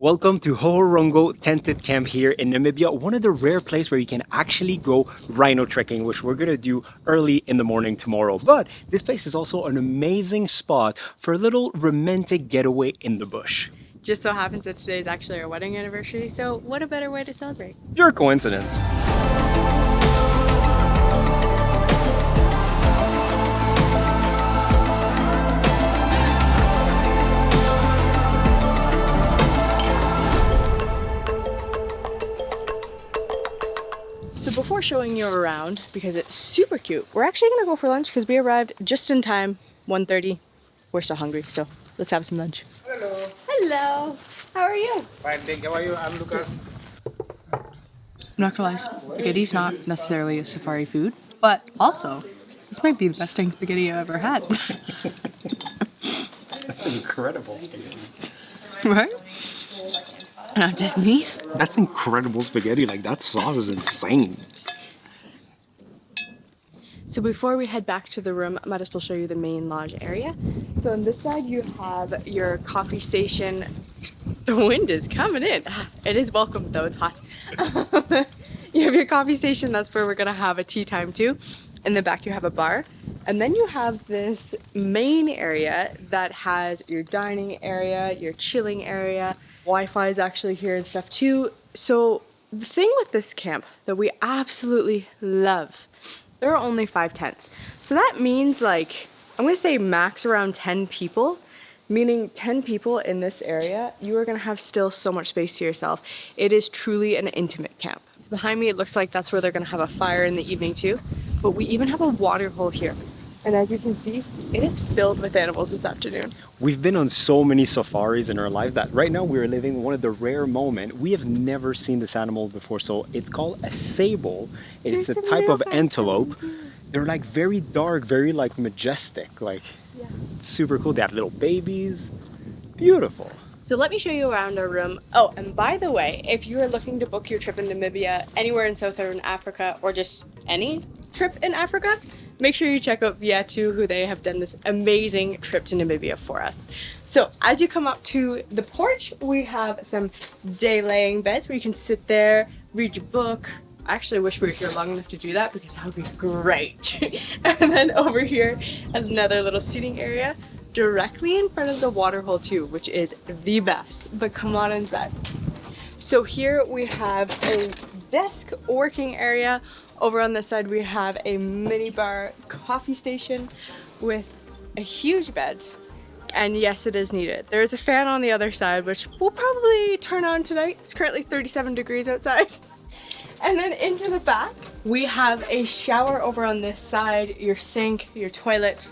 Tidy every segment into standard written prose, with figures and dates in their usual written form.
Welcome to Ohorongo Tented Camp here in Namibia, one of the rare places where you can actually go rhino trekking, which we're gonna do early in the morning tomorrow. But this place is also an amazing spot for a little romantic getaway in the bush. Just so happens that today is actually our wedding anniversary, so what a better way to celebrate? Pure coincidence. So before showing you around, because it's super cute, we're actually gonna go for lunch because we arrived just in time, 1:30. We're so hungry, so let's have some lunch. Hello. Hello, how are you? Fine, thank you. How are you? I'm Lucas. I'm not gonna lie, spaghetti's not necessarily a safari food, but also, this might be the best dang spaghetti I've ever had. That's incredible spaghetti. Right? Not just me. That's incredible spaghetti, like that sauce is insane. So before we head back to the room, I might as well show you the main lodge area. So on this side you have your coffee station. The wind is coming in. It is welcome though, it's hot. You have your coffee station, that's where we're gonna have a tea time too. In the back you have a bar. And then you have this main area that has your dining area, your chilling area. Wi-Fi is actually here and stuff too. So the thing with this camp that we absolutely love, there are only 5 tents. So that means like, I'm gonna say max around 10 people, meaning 10 people in this area, you are gonna have still so much space to yourself. It is truly an intimate camp. So behind me, it looks like that's where they're gonna have a fire in the evening too. But we even have a water hole here. And as you can see, it is filled with animals this afternoon. We've been on so many safaris in our lives that right now we're living one of the rare moments. We have never seen this animal before. So it's called a sable. It's a type of antelope. They're like very dark, very like majestic. Like, Yeah. it's super cool. They have little babies. Beautiful. So let me show you around our room. Oh, and by the way, if you are looking to book your trip in Namibia, anywhere in Southern Africa, or just any trip in Africa, make sure you check out Viatu, who they have done this amazing trip to Namibia for us. So as you come up to the porch, we have some day laying beds where you can sit there, read your book. I actually wish we were here long enough to do that because that would be great. And then over here, another little seating area directly in front of the water hole too, which is the best. But come on inside. So here we have a desk working area. Over on this side we have a mini bar coffee station with a huge bed. And yes, it is needed. There is a fan on the other side, which we'll probably turn on tonight. It's currently 37 degrees outside. And then into the back, we have a shower over on this side, your sink, your toilet.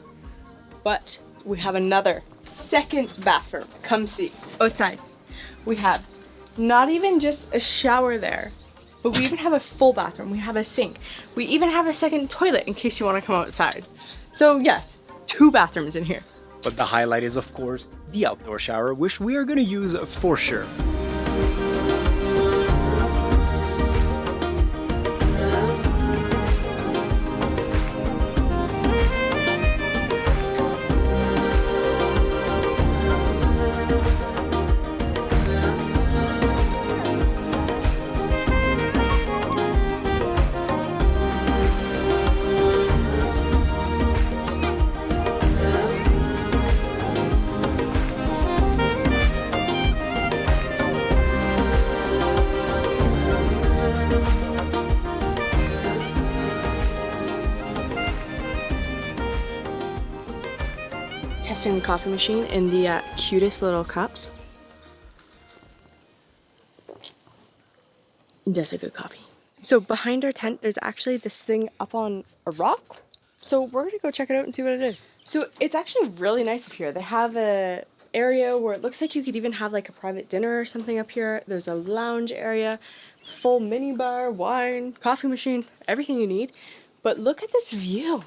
But we have another second bathroom. Come see, outside. We have not even just a shower there, but we even have a full bathroom. We have a sink. We even have a second toilet in case you want to come outside. So yes, 2 bathrooms in here. But the highlight is, of course, the outdoor shower, which we are going to use for sure. Testing the coffee machine in the cutest little cups. That's a good coffee. So behind our tent, there's actually this thing up on a rock. So we're gonna go check it out and see what it is. So it's actually really nice up here. They have a area where it looks like you could even have like a private dinner or something up here. There's a lounge area, full mini bar, wine, coffee machine, everything you need. But look at this view.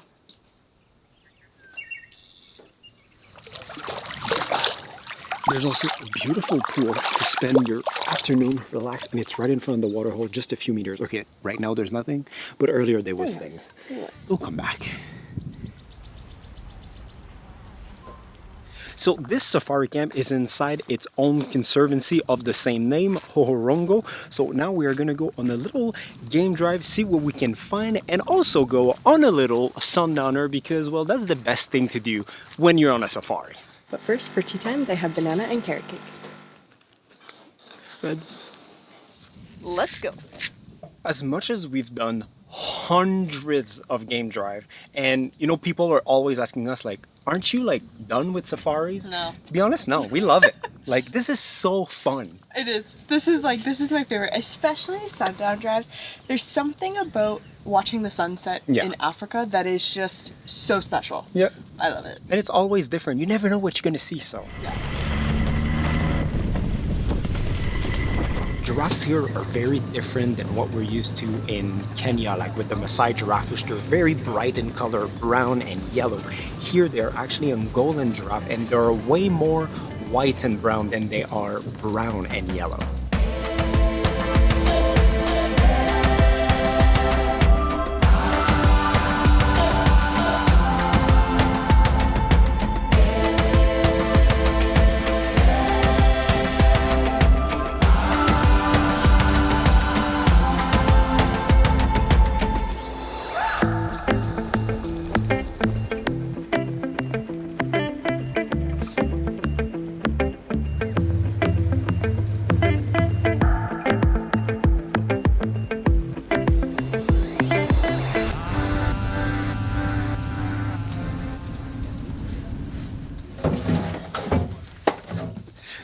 There's also a beautiful pool to spend your afternoon relaxing. It's right in front of the water hole, just a few meters. Okay, right now there's nothing, but earlier there was things. We'll come back. So this safari camp is inside its own conservancy of the same name, Ohorongo. So now we are gonna go on a little game drive, see what we can find, and also go on a little sundowner because, well, that's the best thing to do when you're on a safari. But first, for tea time, they have banana and carrot cake. Good. Let's go. As much as we've done hundreds of game drive, and you know, people are always asking us like, aren't you like done with safaris? No. To be honest, no, we love it. Like, this is so fun. It is. This is my favorite, especially sundown drives. There's something about watching the sunset in Africa that is just so special. Yeah. I love it. And it's always different. You never know what you're gonna see, so. Yeah. Giraffes here are very different than what we're used to in Kenya, like with the Maasai giraffe, which they're very bright in color, brown and yellow. Here they're actually Angolan giraffe, and they're way more white and brown than they are brown and yellow.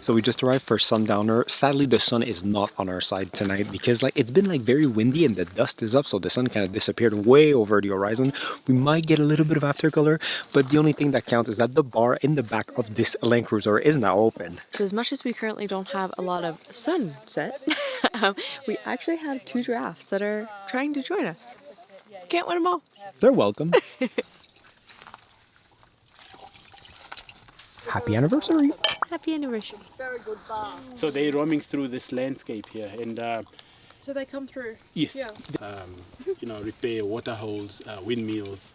So we just arrived for sundowner. Sadly, the sun is not on our side tonight because like it's been like very windy and the dust is up, so the sun kind of disappeared way over the horizon. We might get a little bit of aftercolor, but the only thing that counts is that the bar in the back of this Land Cruiser is now open. So as much as we currently don't have a lot of sunset, we actually have 2 giraffes that are trying to join us. Can't win them all. They're welcome. Happy anniversary. Happy anniversary. So they're roaming through this landscape here, and So they come through. yes, Yeah. you know, repair water holes, windmills.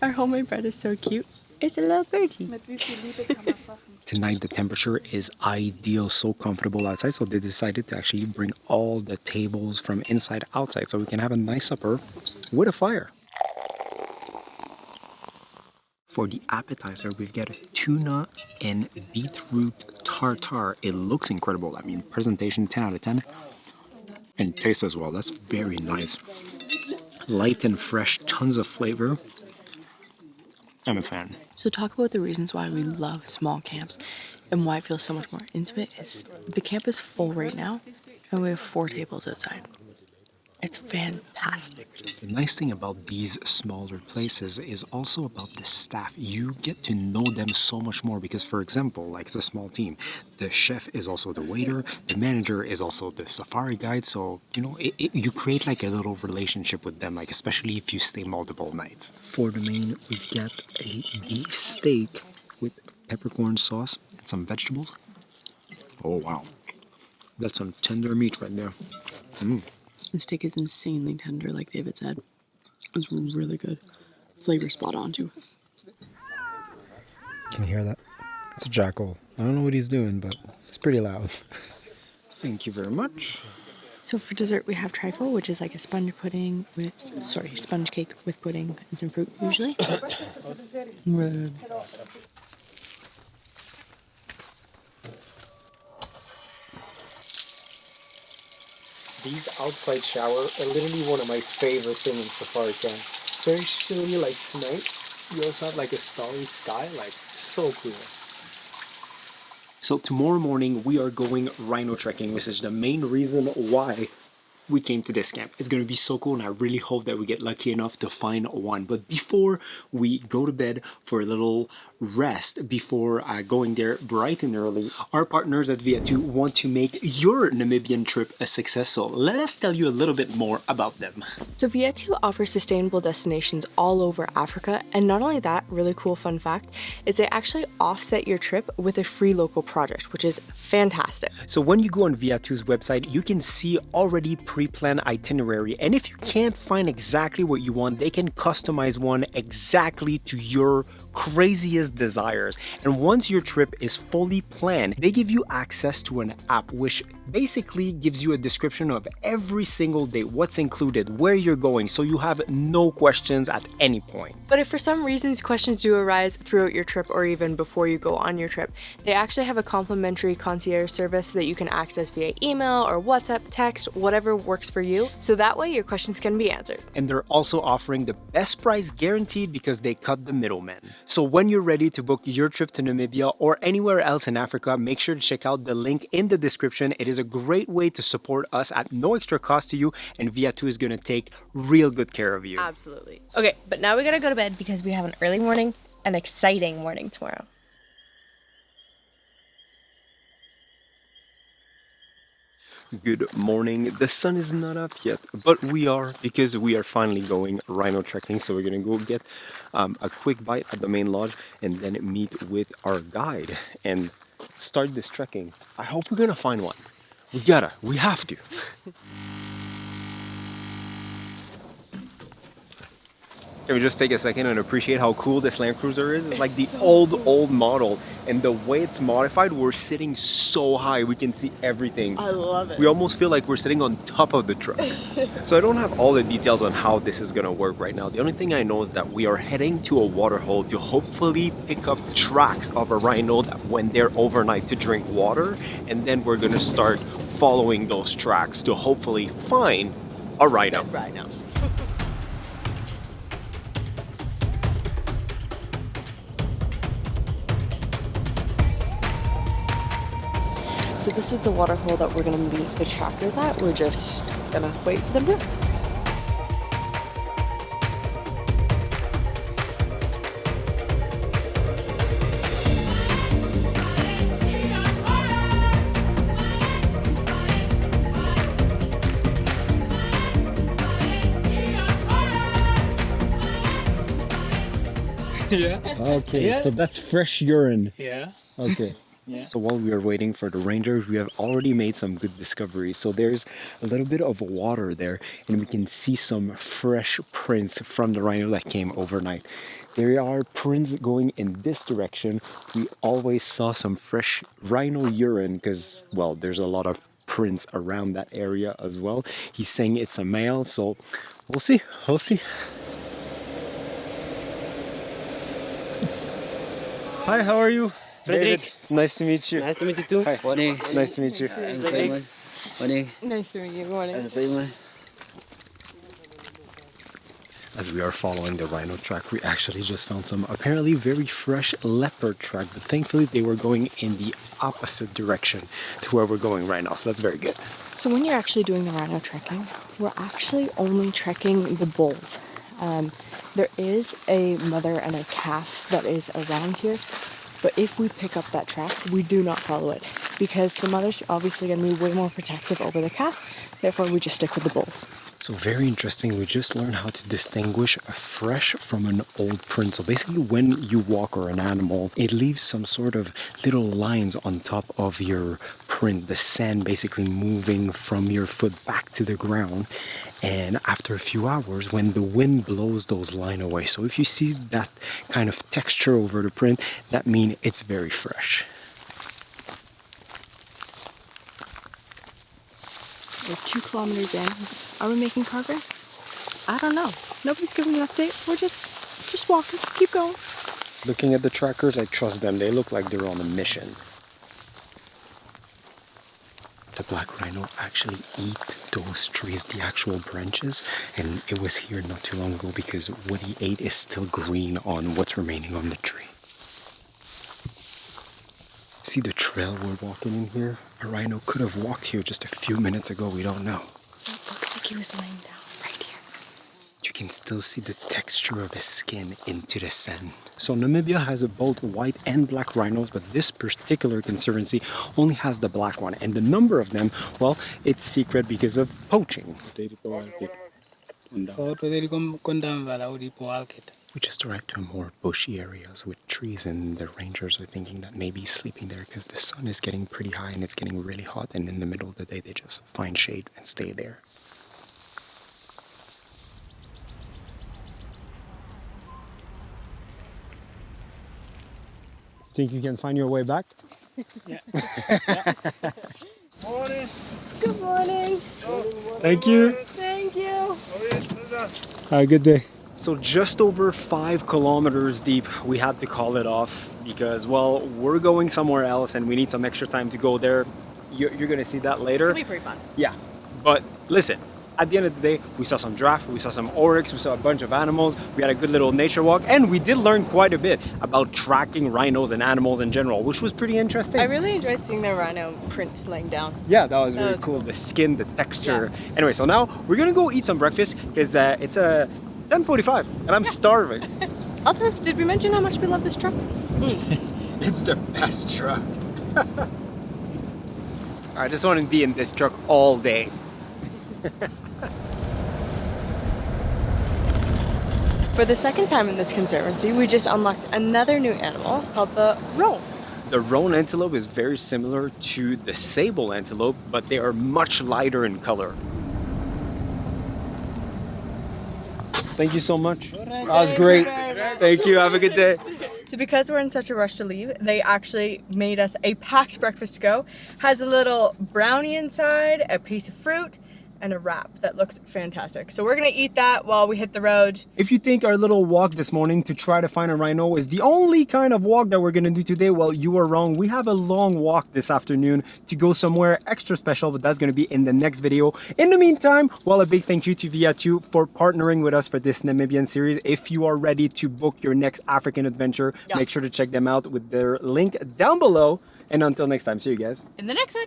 Our homemade bread is so cute. It's a little birdie. Tonight the temperature is ideal, so comfortable outside, so they decided to actually bring all the tables from inside outside so we can have a nice supper with a fire. For the appetizer, we've got a tuna and beetroot tartare. It looks incredible. I mean, presentation 10 out of 10. And taste as well. That's very nice. Light and fresh, tons of flavor. I'm a fan. So talk about the reasons why we love small camps and why it feels so much more intimate is the camp is full right now and we have 4 tables outside. It's fantastic. The nice thing about these smaller places is also about the staff. You get to know them so much more because, for example, like it's a small team, the chef is also the waiter, the manager is also the safari guide. So, you know, you create like a little relationship with them, like especially if you stay multiple nights. For the main, we've got a beef steak with peppercorn sauce and some vegetables. Oh, wow. That's some tender meat right there. The steak is insanely tender, like David said. It was really good. Flavor spot on too. Can you hear that? It's a jackal. I don't know what he's doing, but it's pretty loud. Thank you very much. So for dessert we have trifle, which is like a sponge cake with pudding and some fruit usually. Really good. These outside shower are literally one of my favorite things in safari camp. Very chilly like tonight. You also have like a starry sky, like so cool. So tomorrow morning we are going rhino trekking, which is the main reason why we came to this camp. It's gonna be so cool, and I really hope that we get lucky enough to find one. But before we go to bed for a little rest before going there bright and early, our partners at Viatu want to make your Namibian trip a success. So let us tell you a little bit more about them. So Viatu offers sustainable destinations all over Africa, and not only that, really cool fun fact is they actually offset your trip with a free local project, which is fantastic. So when you go on Viatu's website, you can see already pre-planned itinerary, and if you can't find exactly what you want, they can customize one exactly to your craziest desires. And once your trip is fully planned, they give you access to an app which basically gives you a description of every single day, what's included, where you're going, so you have no questions at any point. But if for some reason these questions do arise throughout your trip or even before you go on your trip, they actually have a complimentary concierge service that you can access via email or WhatsApp, text, whatever works for you, so that way your questions can be answered. And they're also offering the best price guaranteed because they cut the middleman. So when you're ready to book your trip to Namibia or anywhere else in Africa, make sure to check out the link in the description. It is a great way to support us at no extra cost to you, and Viatu is going to take real good care of you. Absolutely. Okay, but now we gotta go to bed because we have an early morning, an exciting morning tomorrow. Good morning. The sun is not up yet, but we are, because we are finally going rhino trekking. So we're gonna go get a quick bite at the main lodge and then meet with our guide and start this trekking. I hope we're gonna find one. We have to. Can we just take a second and appreciate how cool this Land Cruiser is? It's like the old model, and the way it's modified, we're sitting so high we can see everything. I love it. We almost feel like we're sitting on top of the truck. So I don't have all the details on how this is gonna work right now. The only thing I know is that we are heading to a waterhole to hopefully pick up tracks of a rhino that went there overnight to drink water, and then we're gonna start following those tracks to hopefully find a rhino. Rhino. So this is the waterhole that we're gonna meet the trackers at. We're just gonna wait for them to. Yeah. Okay, Yeah. so that's fresh urine. Yeah. Okay. Yeah. So while we are waiting for the rangers, we have already made some good discoveries. So there's a little bit of water there, and we can see some fresh prints from the rhino that came overnight. There are prints going in this direction. We always saw some fresh rhino urine because, well, there's a lot of prints around that area as well. He's saying it's a male, so we'll see. We'll see. Hi, how are you? Frederick. Nice to meet you. Nice to meet you too. Hi. Morning. Nice to meet you. I'm Simon. Morning. Nice to meet you. Morning. I'm Simon. As we are following the rhino track, we actually just found some apparently very fresh leopard track, but thankfully they were going in the opposite direction to where we're going right now, so that's very good. So when you're actually doing the rhino trekking, we're actually only trekking the bulls. There is a mother and a calf that is around here, but if we pick up that track, we do not follow it because the mother's obviously going to be way more protective over the calf. Therefore, we just stick with the bulls. So very interesting. We just learned how to distinguish a fresh from an old print. So basically when you walk or an animal, it leaves some sort of little lines on top of your print, the sand basically moving from your foot back to the ground. And after a few hours, when the wind blows those lines away, so if you see that kind of texture over the print, that means it's very fresh. We're 2 kilometers in. Are we making progress? I don't know. Nobody's giving an update. We're just walking. Keep going. Looking at the trackers, I trust them. They look like they're on a mission. The black rhino actually eat those trees, the actual branches, and it was here not too long ago because what he ate is still green on what's remaining on the tree. See the trail we're walking in here? A rhino could have walked here just a few minutes ago, we don't know. So it looks like he was laying down right here. You can still see the texture of his skin into the sand. So Namibia has both white and black rhinos, but this particular conservancy only has the black one. And the number of them, well, it's secret because of poaching. We just arrived to a more bushy areas with trees, and the rangers are thinking that maybe he's sleeping there because the sun is getting pretty high and it's getting really hot, and in the middle of the day they just find shade and stay there. Think you can find your way back? Good morning. Thank you. Thank you. Have a good day. So just over 5 kilometers deep, we had to call it off because, well, we're going somewhere else and we need some extra time to go there. You're gonna see that later. It's gonna be pretty fun. Yeah, but listen, at the end of the day, we saw some giraffe, we saw some oryx, we saw a bunch of animals, we had a good little nature walk, and we did learn quite a bit about tracking rhinos and animals in general, which was pretty interesting. I really enjoyed seeing the rhino print laying down. Yeah, that was really was cool. cool. The skin, the texture. Yeah. Anyway, so now we're gonna go eat some breakfast because it's 10:45 and I'm starving. Also, did we mention how much we love this truck? It's the best truck. I just want to be in this truck all day. For the second time in this conservancy, we just unlocked another new animal called the roan. The roan antelope is very similar to the sable antelope, but they are much lighter in color. Thank you so much. That was great. Thank you. Have a good day. So because we're in such a rush to leave, they actually made us a packed breakfast to go. Has a little brownie inside, a piece of fruit, and a wrap that looks fantastic. So we're gonna eat that while we hit the road. If you think our little walk this morning to try to find a rhino is the only kind of walk that we're gonna do today, well, you are wrong. We have a long walk this afternoon to go somewhere extra special, but that's gonna be in the next video. In the meantime, well, a big thank you to Viatu for partnering with us for this Namibian series. If you are ready to book your next African adventure, make sure to check them out with their link down below. And until next time, see you guys In the next one.